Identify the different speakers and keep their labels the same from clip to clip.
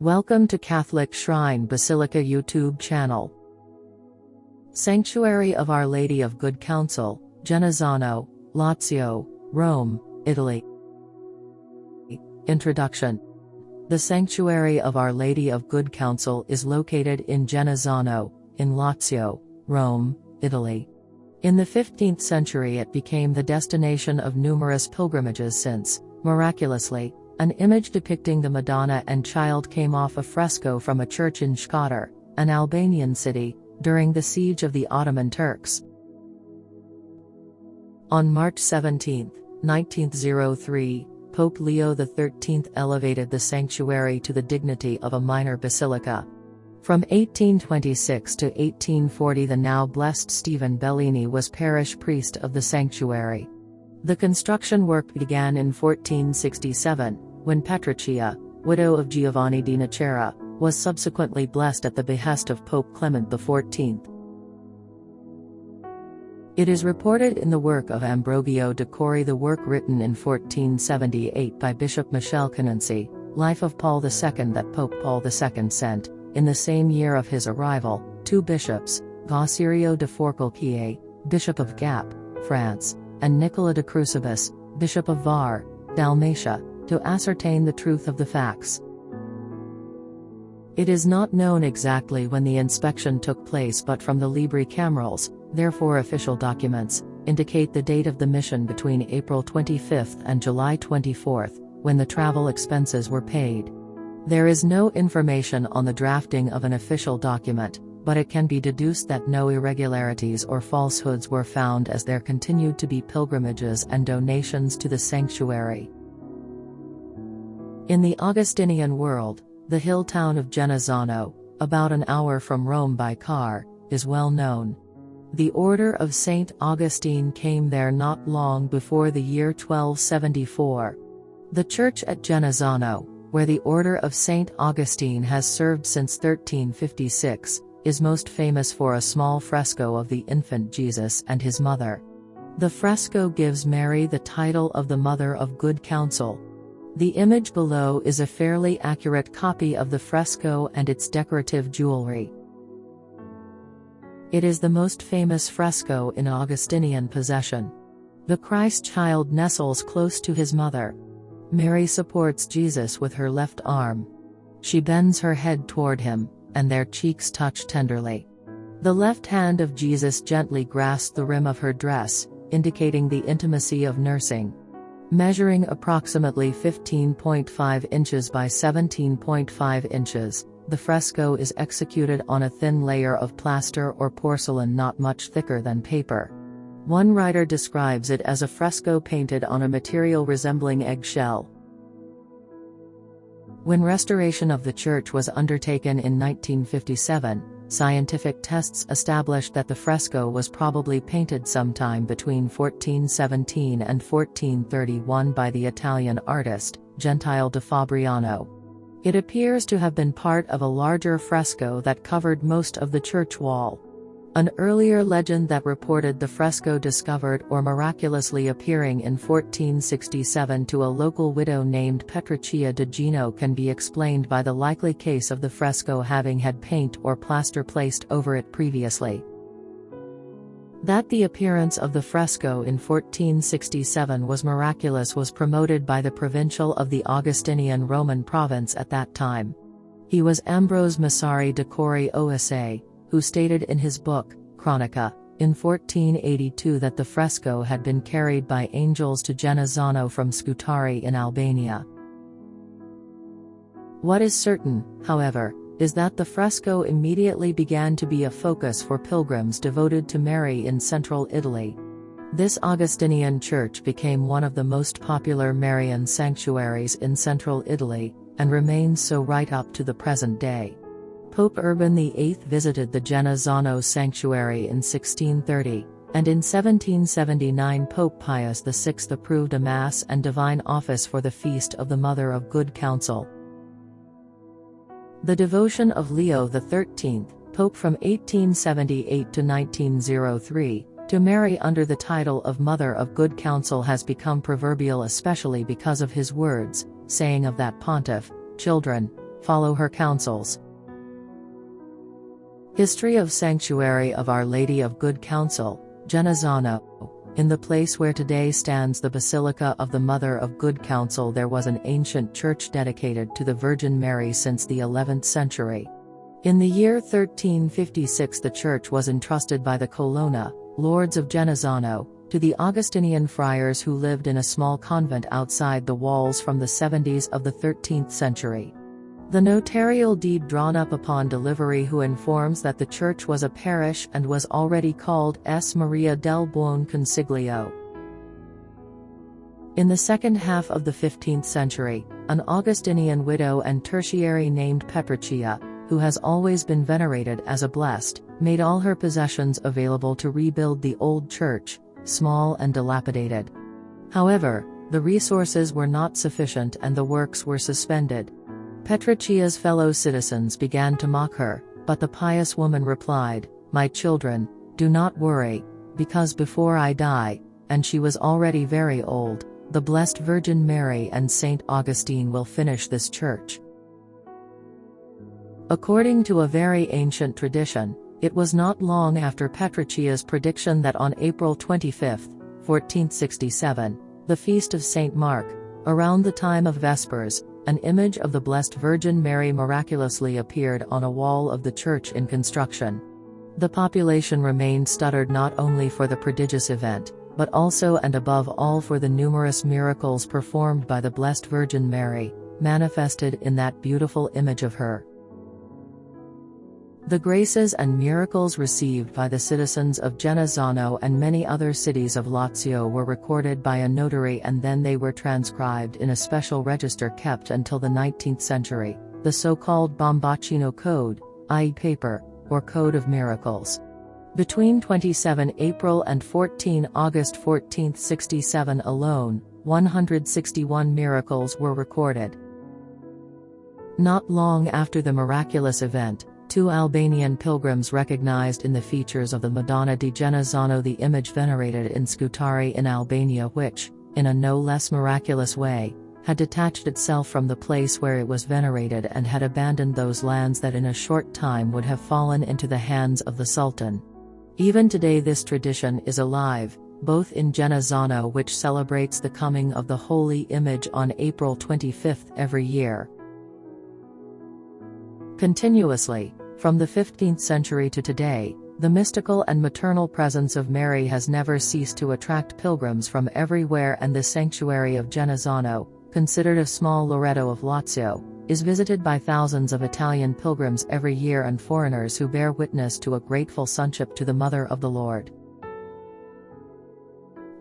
Speaker 1: Welcome to Catholic Shrine Basilica YouTube channel. Sanctuary of Our Lady of Good Counsel, Genazzano, Lazio, Rome, Italy. Introduction. The Sanctuary of Our Lady of Good Counsel is located in Genazzano, in Lazio, Rome, Italy. In the 15th century it became the destination of numerous pilgrimages since, miraculously, an image depicting the Madonna and Child came off a fresco from a church in Shkodër, an Albanian city, during the siege of the Ottoman Turks. On March 17, 1903, Pope Leo XIII elevated the sanctuary to the dignity of a minor basilica. From 1826 to 1840 the now blessed Stephen Bellesini was parish priest of the sanctuary. The construction work began in 1467, when Petruccia, widow of Giovanni di Nocera, was subsequently blessed at the behest of Pope Clement XIV. It is reported in the work of Ambrogio da Cori, the work written in 1478 by Bishop Michele Canensi, Life of Paul II, that Pope Paul II sent, in the same year of his arrival, two bishops, Gaucerio de Forcalquier, Bishop of Gap, France, and Nicola de Crucibus, Bishop of Hvar, Dalmatia, to ascertain the truth of the facts. It is not known exactly when the inspection took place, but from the Libri Camerals, therefore official documents, indicate the date of the mission between April 25 and July 24, when the travel expenses were paid. There is no information on the drafting of an official document, but it can be deduced that no irregularities or falsehoods were found, as there continued to be pilgrimages and donations to the sanctuary. In the Augustinian world, the hill town of Genazzano, about an hour from Rome by car, is well known. The order of St. Augustine came there not long before the year 1274. The church at Genazzano, where the order of St. Augustine has served since 1356, is most famous for a small fresco of the infant Jesus and his mother. The fresco gives Mary the title of the Mother of Good Counsel. The image below is a fairly accurate copy of the fresco and its decorative jewelry. It is the most famous fresco in Augustinian possession. The Christ child nestles close to his mother. Mary supports Jesus with her left arm. She bends her head toward him, and their cheeks touch tenderly. The left hand of Jesus gently grasps the rim of her dress, indicating the intimacy of nursing. Measuring approximately 15.5 inches by 17.5 inches, the fresco is executed on a thin layer of plaster or porcelain not much thicker than paper. One writer describes it as a fresco painted on a material resembling eggshell. When restoration of the church was undertaken in 1957, scientific tests established that the fresco was probably painted sometime between 1417 and 1431 by the Italian artist, Gentile da Fabriano. It appears to have been part of a larger fresco that covered most of the church wall. An earlier legend that reported the fresco discovered or miraculously appearing in 1467 to a local widow named Petruccia de Gino can be explained by the likely case of the fresco having had paint or plaster placed over it previously. That the appearance of the fresco in 1467 was miraculous was promoted by the provincial of the Augustinian Roman province at that time. He was Ambrogio da Cori OSA, who stated in his book, Chronica, in 1482 that the fresco had been carried by angels to Genazzano from Shkodër in Albania. What is certain, however, is that the fresco immediately began to be a focus for pilgrims devoted to Mary in central Italy. This Augustinian church became one of the most popular Marian sanctuaries in central Italy, and remains so right up to the present day. Pope Urban VIII visited the Genazzano sanctuary in 1630, and in 1779 Pope Pius VI approved a Mass and Divine Office for the Feast of the Mother of Good Counsel. The devotion of Leo XIII, Pope from 1878 to 1903, to Mary under the title of Mother of Good Counsel has become proverbial, especially because of his words, saying of that pontiff, "Children, follow her counsels. History of Sanctuary of Our Lady of Good Counsel, Genazzano. In the place where today stands the Basilica of the Mother of Good Counsel there was an ancient church dedicated to the Virgin Mary since the 11th century. In the year 1356 the church was entrusted by the Colonna, lords of Genazzano, to the Augustinian friars who lived in a small convent outside the walls from the 70s of the 13th century. The notarial deed drawn up upon delivery who informs that the church was a parish and was already called S. Maria del Buon Consiglio. In the second half of the 15th century, an Augustinian widow and tertiary named Petruccia, who has always been venerated as a blessed, made all her possessions available to rebuild the old church, small and dilapidated. However, the resources were not sufficient and the works were suspended. Petruccia's fellow citizens began to mock her, but the pious woman replied, "My children, do not worry, because before I die," and she was already very old, "the Blessed Virgin Mary and Saint Augustine will finish this church." According to a very ancient tradition, it was not long after Petruccia's prediction that on April 25, 1467, the feast of Saint Mark, around the time of Vespers, an image of the Blessed Virgin Mary miraculously appeared on a wall of the church in construction. The population remained stuttered not only for the prodigious event, but also and above all for the numerous miracles performed by the Blessed Virgin Mary, manifested in that beautiful image of her. The graces and miracles received by the citizens of Genazzano and many other cities of Lazio were recorded by a notary and then they were transcribed in a special register kept until the 19th century, the so-called Bombacino Code, i.e. paper, or Code of Miracles. Between 27 April and 14 August 1467 alone, 161 miracles were recorded. Not long after the miraculous event, two Albanian pilgrims recognized in the features of the Madonna di Genazzano the image venerated in Shkodër in Albania which, in a no less miraculous way, had detached itself from the place where it was venerated and had abandoned those lands that in a short time would have fallen into the hands of the Sultan. Even today this tradition is alive, both in Genazzano which celebrates the coming of the Holy Image on April 25 every year. Continuously, from the 15th century to today, the mystical and maternal presence of Mary has never ceased to attract pilgrims from everywhere and the sanctuary of Genazzano, considered a small Loreto of Lazio, is visited by thousands of Italian pilgrims every year and foreigners who bear witness to a grateful sonship to the Mother of the Lord.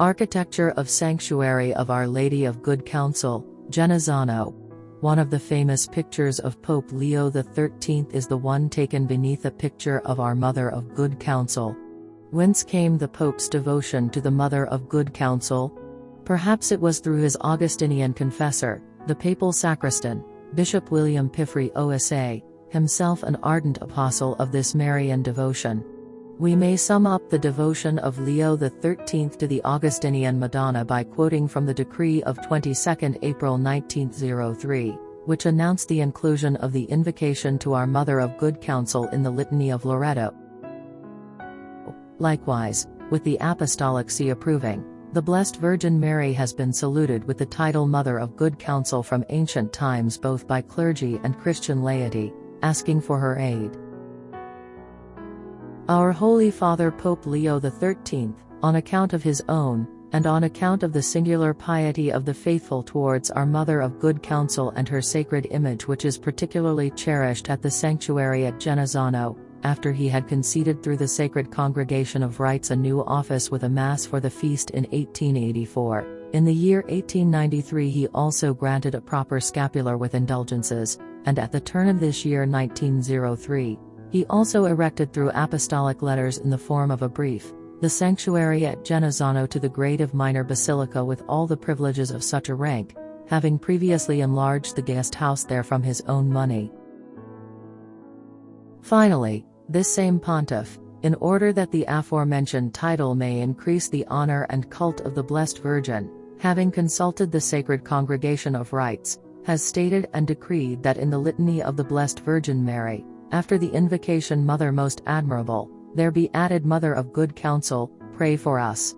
Speaker 1: Architecture of Sanctuary of Our Lady of Good Counsel, Genazzano. One of the famous pictures of Pope Leo XIII is the one taken beneath a picture of our Mother of Good Counsel. Whence came the Pope's devotion to the Mother of Good Counsel? Perhaps it was through his Augustinian confessor, the papal sacristan, Bishop William Pifri Osa, himself an ardent apostle of this Marian devotion. We may sum up the devotion of Leo XIII to the Augustinian Madonna by quoting from the decree of 22 April 1903, which announced the inclusion of the invocation to our Mother of Good Counsel in the Litany of Loreto. Likewise, with the Apostolic See approving, the Blessed Virgin Mary has been saluted with the title Mother of Good Counsel from ancient times both by clergy and Christian laity, asking for her aid. Our Holy Father Pope Leo XIII, on account of his own, and on account of the singular piety of the faithful towards our Mother of Good Counsel and her sacred image which is particularly cherished at the sanctuary at Genazzano, after he had conceded through the Sacred Congregation of Rites a new office with a Mass for the feast in 1884, in the year 1893 he also granted a proper scapular with indulgences, and at the turn of this year 1903, he also erected through apostolic letters in the form of a brief, the sanctuary at Genazzano to the grade of minor basilica with all the privileges of such a rank, having previously enlarged the guest house there from his own money. Finally, this same pontiff, in order that the aforementioned title may increase the honor and cult of the Blessed Virgin, having consulted the Sacred Congregation of Rites, has stated and decreed that in the Litany of the Blessed Virgin Mary, after the invocation Mother Most Admirable, there be added Mother of Good Counsel, pray for us.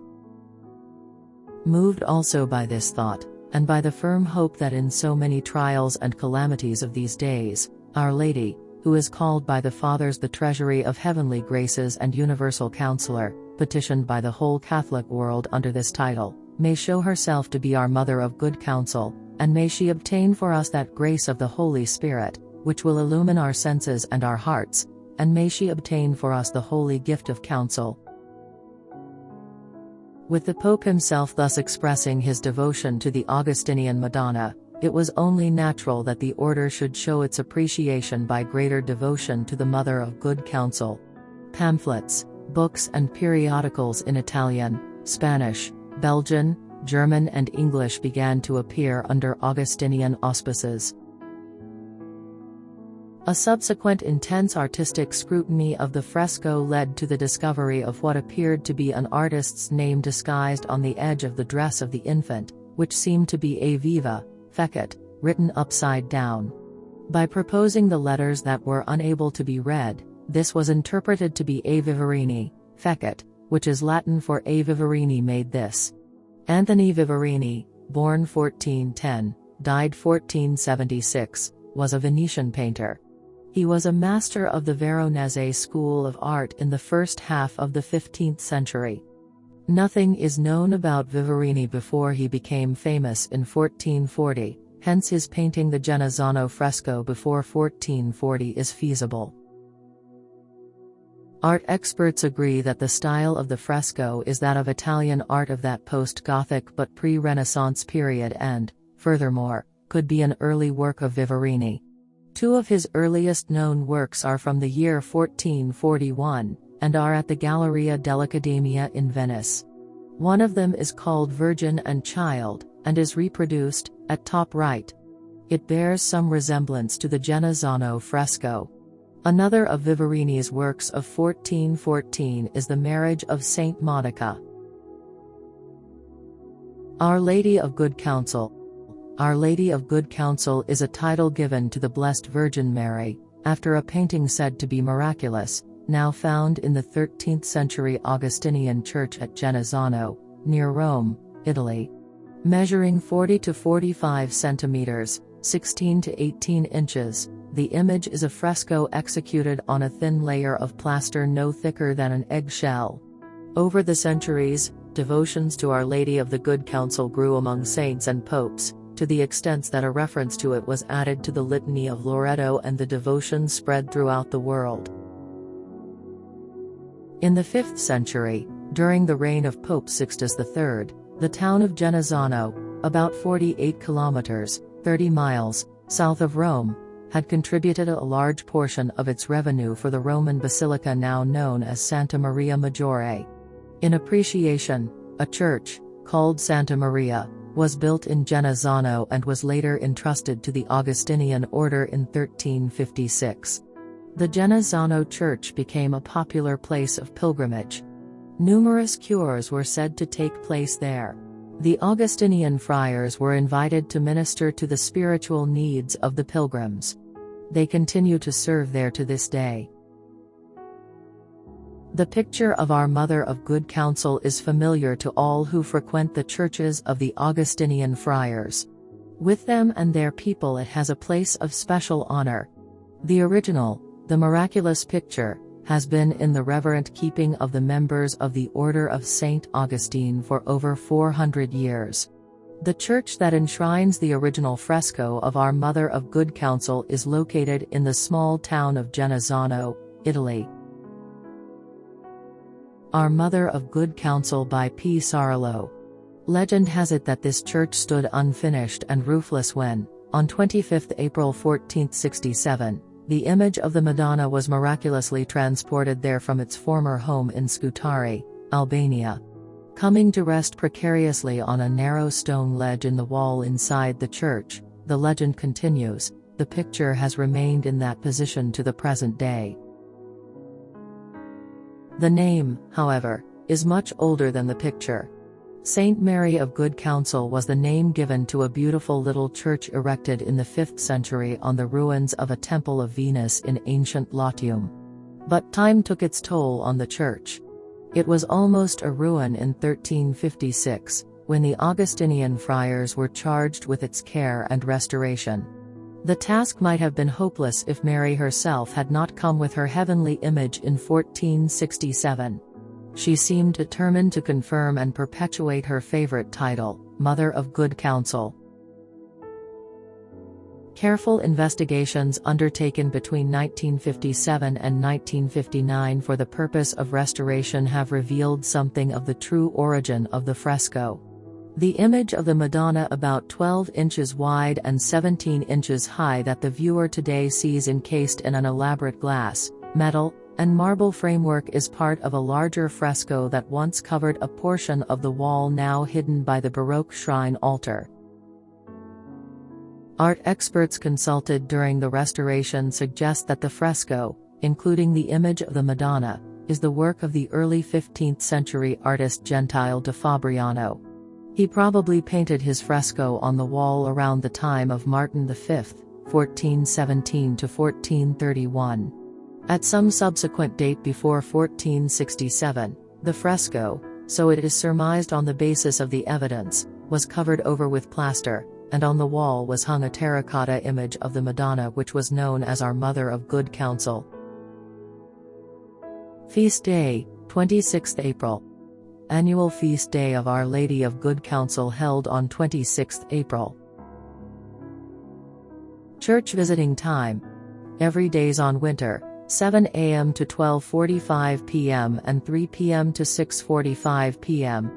Speaker 1: Moved also by this thought, and by the firm hope that in so many trials and calamities of these days, Our Lady, who is called by the Fathers the Treasury of Heavenly Graces and Universal Counselor, petitioned by the whole Catholic world under this title, may show herself to be our Mother of Good Counsel, and may she obtain for us that grace of the Holy Spirit, which will illumine our senses and our hearts, and may she obtain for us the holy gift of counsel. With the Pope himself thus expressing his devotion to the Augustinian Madonna, it was only natural that the order should show its appreciation by greater devotion to the Mother of Good Counsel. Pamphlets, books and periodicals in Italian, Spanish, Belgian, German and English began to appear under Augustinian auspices. A subsequent intense artistic scrutiny of the fresco led to the discovery of what appeared to be an artist's name disguised on the edge of the dress of the infant, which seemed to be A Viva, Fecit, written upside down. By proposing the letters that were unable to be read, this was interpreted to be A Vivarini, Fecit, which is Latin for A Vivarini made this. Anthony Vivarini, born 1410, died 1476, was a Venetian painter. He was a master of the Veronese school of art in the first half of the 15th century. Nothing is known about Vivarini before he became famous in 1440, hence his painting the Genazzano fresco before 1440 is feasible. Art experts agree that the style of the fresco is that of Italian art of that post-Gothic but pre-Renaissance period and, furthermore, could be an early work of Vivarini. Two of his earliest known works are from the year 1441, and are at the Galleria dell'Accademia in Venice. One of them is called Virgin and Child, and is reproduced, at top right. It bears some resemblance to the Genazzano fresco. Another of Vivarini's works of 1414 is the Marriage of Saint Monica. Our Lady of Good Counsel. Our Lady of Good Counsel is a title given to the Blessed Virgin Mary, after a painting said to be miraculous, now found in the 13th century Augustinian church at Genazzano, near Rome, Italy. Measuring 40 to 45 centimeters, 16 to 18 inches, the image is a fresco executed on a thin layer of plaster no thicker than an eggshell. Over the centuries, devotions to Our Lady of the Good Counsel grew among saints and popes, to the extent that a reference to it was added to the Litany of Loreto and the devotion spread throughout the world. In the 5th century, during the reign of Pope Sixtus III, the town of Genazzano, about 48 kilometers, 30 miles, south of Rome, had contributed a large portion of its revenue for the Roman basilica now known as Santa Maria Maggiore. In appreciation, a church, called Santa Maria, was built in Genazzano and was later entrusted to the Augustinian order in 1356. The Genazzano church became a popular place of pilgrimage. Numerous cures were said to take place there. The Augustinian friars were invited to minister to the spiritual needs of the pilgrims. They continue to serve there to this day. The picture of our Mother of Good Counsel is familiar to all who frequent the churches of the Augustinian friars. With them and their people it has a place of special honor. The original, the miraculous picture, has been in the reverent keeping of the members of the Order of St. Augustine for over 400 years. The church that enshrines the original fresco of our Mother of Good Counsel is located in the small town of Genazzano, Italy. Our Mother of Good Counsel by P. Sarlo. Legend has it that this church stood unfinished and roofless when, on 25 April 1467, the image of the Madonna was miraculously transported there from its former home in Shkodër, Albania. Coming to rest precariously on a narrow stone ledge in the wall inside the church, the legend continues, the picture has remained in that position to the present day. The name, however, is much older than the picture. Saint Mary of Good Counsel was the name given to a beautiful little church erected in the 5th century on the ruins of a temple of Venus in ancient Latium. But time took its toll on the church. It was almost a ruin in 1356, when the Augustinian friars were charged with its care and restoration. The task might have been hopeless if Mary herself had not come with her heavenly image in 1467. She seemed determined to confirm and perpetuate her favorite title, Mother of Good Counsel. Careful investigations undertaken between 1957 and 1959 for the purpose of restoration have revealed something of the true origin of the fresco. The image of the Madonna, about 12 inches wide and 17 inches high, that the viewer today sees encased in an elaborate glass, metal, and marble framework, is part of a larger fresco that once covered a portion of the wall now hidden by the Baroque shrine altar. Art experts consulted during the restoration suggest that the fresco, including the image of the Madonna, is the work of the early 15th century artist Gentile da Fabriano. He probably painted his fresco on the wall around the time of Martin V, 1417 to 1431. At some subsequent date before 1467, the fresco, so it is surmised on the basis of the evidence, was covered over with plaster, and on the wall was hung a terracotta image of the Madonna, which was known as our Mother of Good Counsel. Feast Day, 26th April. Annual Feast Day of Our Lady of Good Counsel held on 26th April. Church visiting time. Every days on winter, 7 a.m. to 12:45 p.m. and 3 p.m. to 6:45 p.m.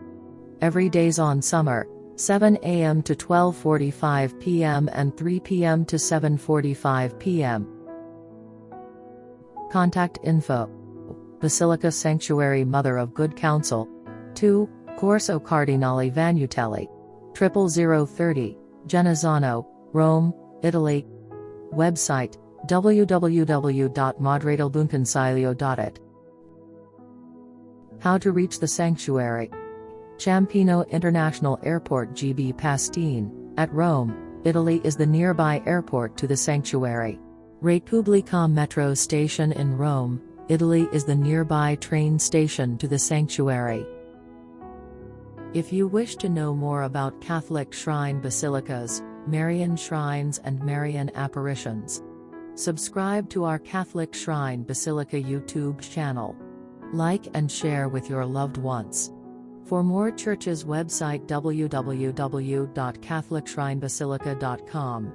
Speaker 1: Every days on summer, 7 a.m. to 12:45 p.m. and 3 p.m. to 7:45 p.m. Contact info. Basilica Sanctuary Mother of Good Counsel. 2, Corso Cardinale Vanutelli. 00030, Genazzano, Rome, Italy. Website, www.madredelbunconsiglio.it. How to reach the sanctuary. Ciampino International Airport GB Pastine, at Rome, Italy is the nearby airport to the sanctuary. Repubblica Metro Station in Rome, Italy is the nearby train station to the sanctuary. If you wish to know more about Catholic shrine basilicas, Marian shrines and Marian apparitions, subscribe to our Catholic Shrine Basilica YouTube channel. Like and share with your loved ones. For more churches, website www.catholicshrinebasilica.com.